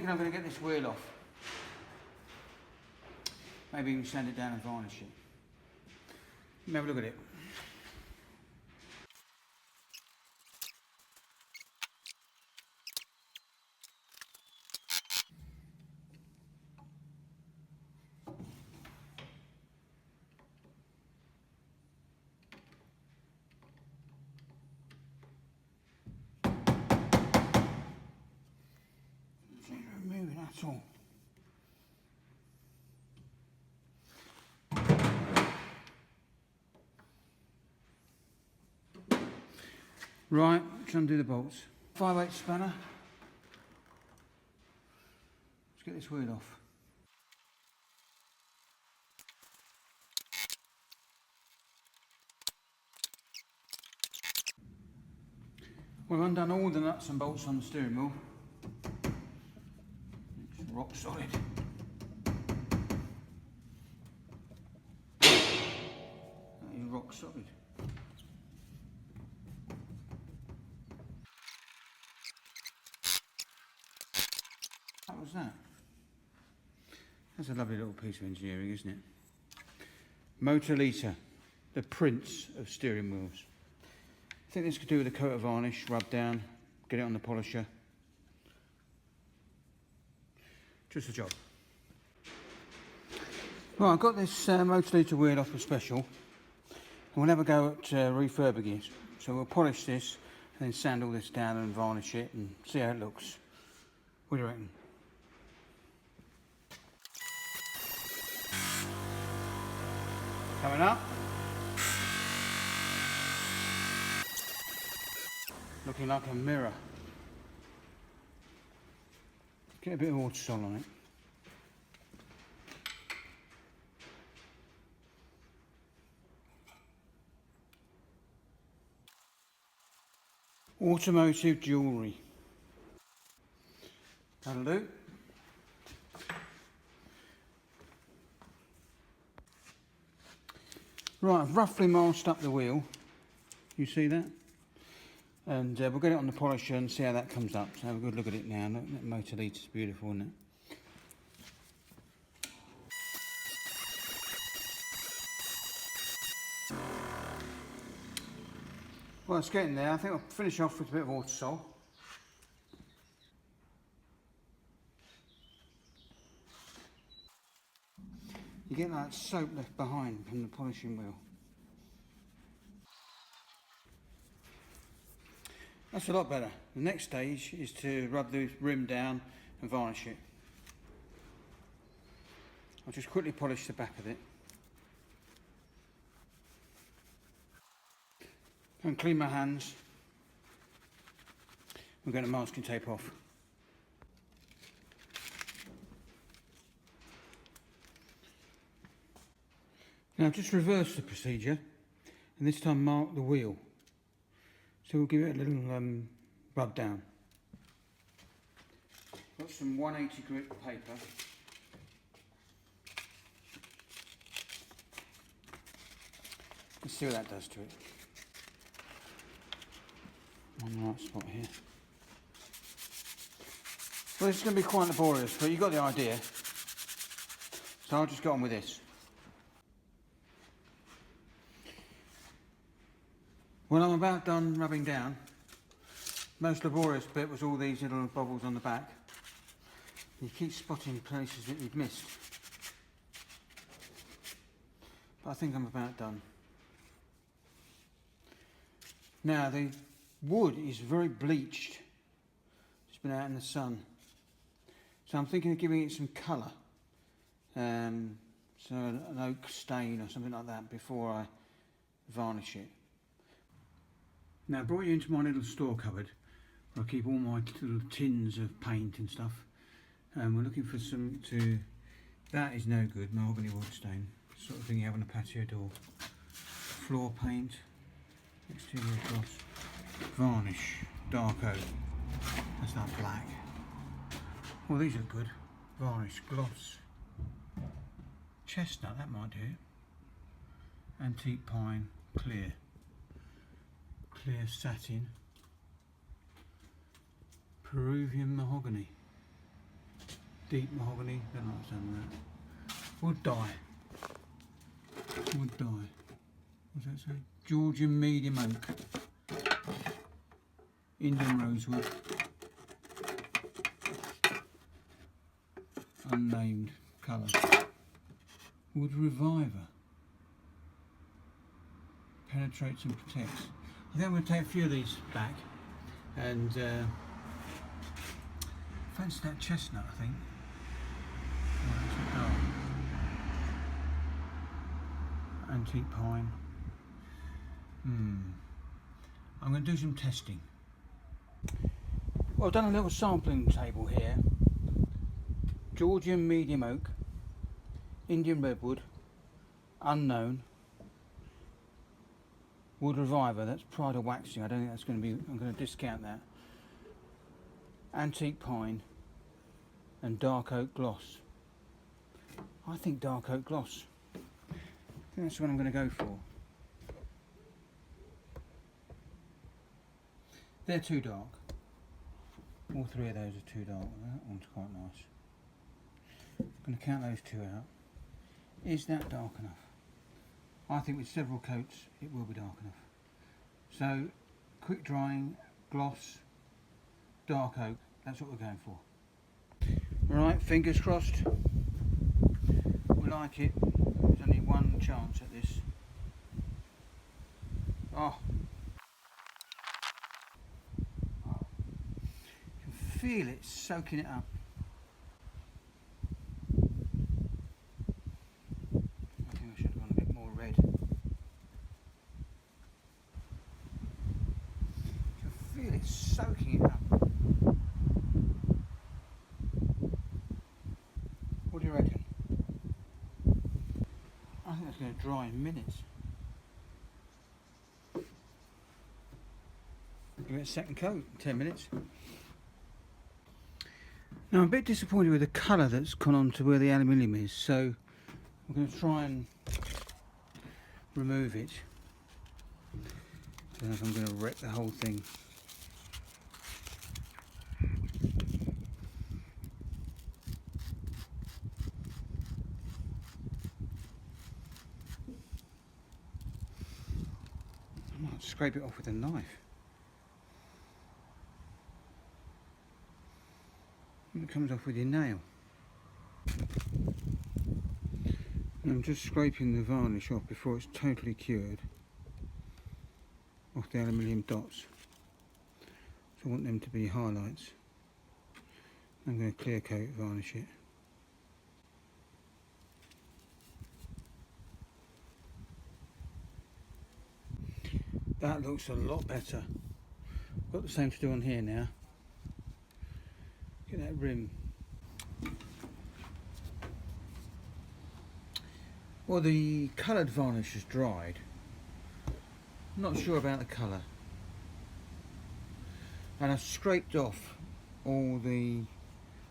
thinking I'm going to get this wheel off. Maybe even sand it down and varnish it. Let me have a look at it. It's not moving at all. Right, let's undo the bolts. 5/8 spanner. Let's get this wheel off. We've undone all the nuts and bolts on the steering wheel. It's rock solid. That is rock solid. What was that? That's a lovely little piece of engineering, isn't it? Moto-Lita, the prince of steering wheels. I think this could do with a coat of varnish, rub down, get it on the polisher. Just a job. Right, I've got this Moto-Lita wheel off the Special. And we'll have a go at refurbing it. So we'll polish this and then sand all this down and varnish it and see how it looks. What do you reckon? Coming up. Looking like a mirror. Get a bit of water-sol on it. Automotive jewellery. That'll do. Right, I've roughly masked up the wheel. You see that? And we'll get it on the polisher and see how that comes up. So have a good look at it now. Look, that Moto-Lita's beautiful, isn't it? Well, it's getting there. I think I'll finish off with a bit of water-sol. You get that soap left behind from the polishing wheel. That's a lot better. The next stage is to rub the rim down and varnish it. I'll just quickly polish the back of it. And clean my hands. We'll get the masking tape off. Now just reverse the procedure and this time mark the wheel. So we'll give it a little rub down. Got some 180 grit paper. Let's see what that does to it. On the right spot here. Well, this is going to be quite laborious, but you got the idea. So I'll just get on with this. When I'm about done rubbing down, most laborious bit was all these little bubbles on the back. You keep spotting places that you've missed. But I think I'm about done. Now the wood is very bleached. It's been out in the sun. So I'm thinking of giving it some colour. So an oak stain or something like that before I varnish it. Now I brought you into my little store cupboard where I keep all my little tins of paint and stuff. And we're looking for some that is no good, mahogany wood stain. Sort of thing you have on a patio door. Floor paint, exterior gloss, varnish, dark oak. That's not black. Well, these are good. Varnish, gloss, chestnut, that might do. Antique pine, clear. Clear satin, Peruvian mahogany. Deep mahogany, don't like some of that. Wood dye. Wood dye. What's that say? Georgian medium oak. Indian rosewood. Unnamed colour. Wood reviver. Penetrates and protects. I think I'm going to take a few of these back and fancy that chestnut, I think. Oh, that's a dark. Antique pine. I'm going to do some testing. Well, I've done a little sampling table here. Georgian medium oak, Indian redwood, unknown, wood reviver, that's Pride of waxing, I don't think that's going to be, I'm going to discount that. Antique pine and dark oak gloss. I think dark oak gloss. I think that's what I'm going to go for. They're too dark. All three of those are too dark. That one's quite nice. I'm going to count those two out. Is that dark enough? I think with several coats it will be dark enough. So quick drying, gloss, dark oak, that's what we're going for. Right, fingers crossed. We like it. There's only one chance at this. Oh. You can feel it soaking it up. I think I should have gone a bit more red. You can feel it soaking it up. What do you reckon? I think that's going to dry in minutes. Give it a second coat, 10 minutes. Now I'm a bit disappointed with the colour that's gone on to where the aluminium is, so I'm going to try and remove it. I don't know if I'm going to wreck the whole thing. I might scrape it off with a knife. It comes off with your nail. And I'm just scraping the varnish off before it's totally cured off the aluminium dots. So I want them to be highlights. I'm going to clear coat varnish it. That looks a lot better. Got the same to do on here now. Get that rim. Well, the coloured varnish has dried. I'm not sure about the colour. And I've scraped off all the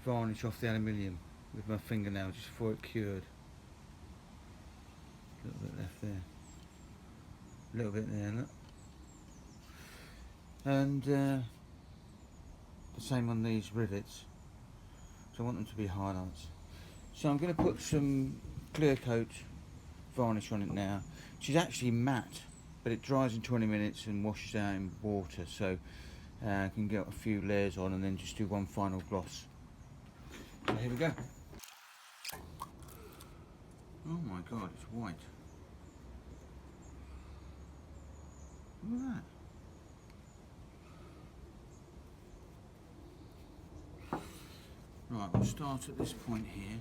varnish off the aluminium with my fingernail just before it cured. A little bit left there. A little bit there, look. And the same on these rivets, so I want them to be highlights. So I'm going to put some clear coat varnish on it now, which is actually matte, but it dries in 20 minutes and washes out in water, so I can get a few layers on and then just do one final gloss. So here we go. Oh my god, it's white. Look at that. Right, we'll start at this point here.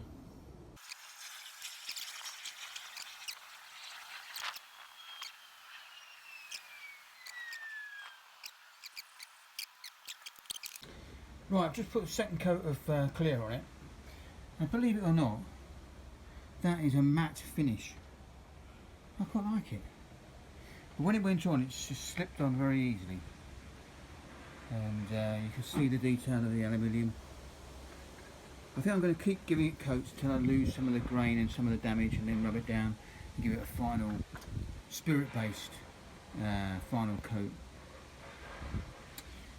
Right, I've just put a second coat of clear on it. And believe it or not, that is a matte finish. I quite like it. But when it went on, it's just slipped on very easily. And you can see the detail of the aluminium. I think I'm going to keep giving it coats till I lose some of the grain and some of the damage, and then rub it down and give it a final spirit-based final coat.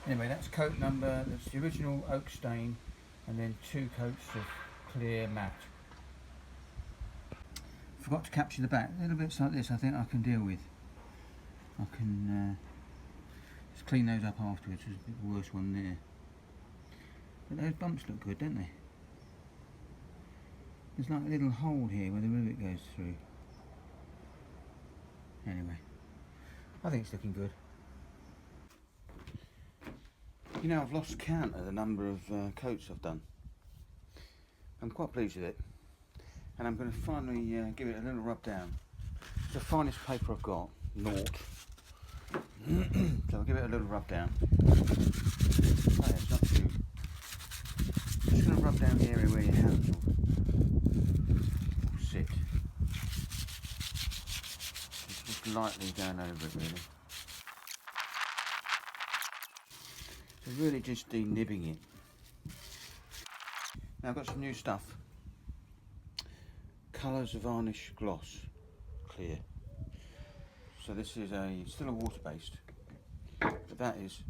Anyway, that's coat number, that's the original oak stain, and then 2 coats of clear matte. Forgot to capture the back. Little bits like this I think I can deal with. I can just clean those up afterwards. There's a bit worse one there. But those bumps look good, don't they? There's like a little hole here where the rivet goes through. Anyway, I think it's looking good. You know, I've lost count of the number of coats I've done. I'm quite pleased with it. And I'm going to finally give it a little rub down. It's the finest paper I've got, naught. So I'll give it a little rub down. Oh yeah, it's not too. Just going to rub down the area where your hands will sit. Just lightly down over it, really. So really just de-nibbing it. Now I've got some new stuff. Colours Varnish Gloss Clear. So this is still a water based, but that is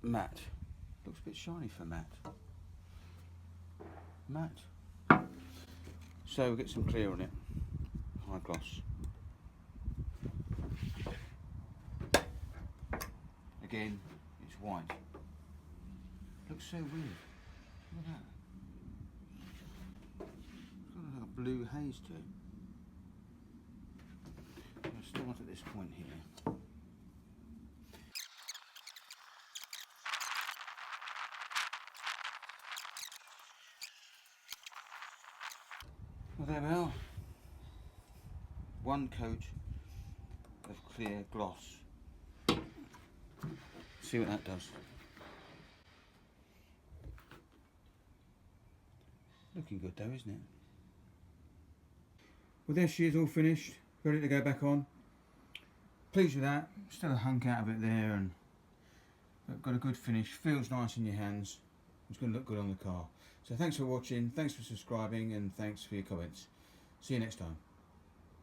matte. Looks a bit shiny for matte. Matte. So we'll get some clear on it. High gloss. Again, it's white. Looks so weird. Look at that. It's got like a blue haze to it. I'll start at this point here. Well, there we are. 1 coat of clear gloss. See what that does. Looking good though, isn't it? Well, there she is, all finished, ready to go back on. Pleased with that. Still a hunk out of it there, and got a good finish. Feels nice in your hands. It's going to look good on the car. So thanks for watching, thanks for subscribing, and thanks for your comments. See you next time.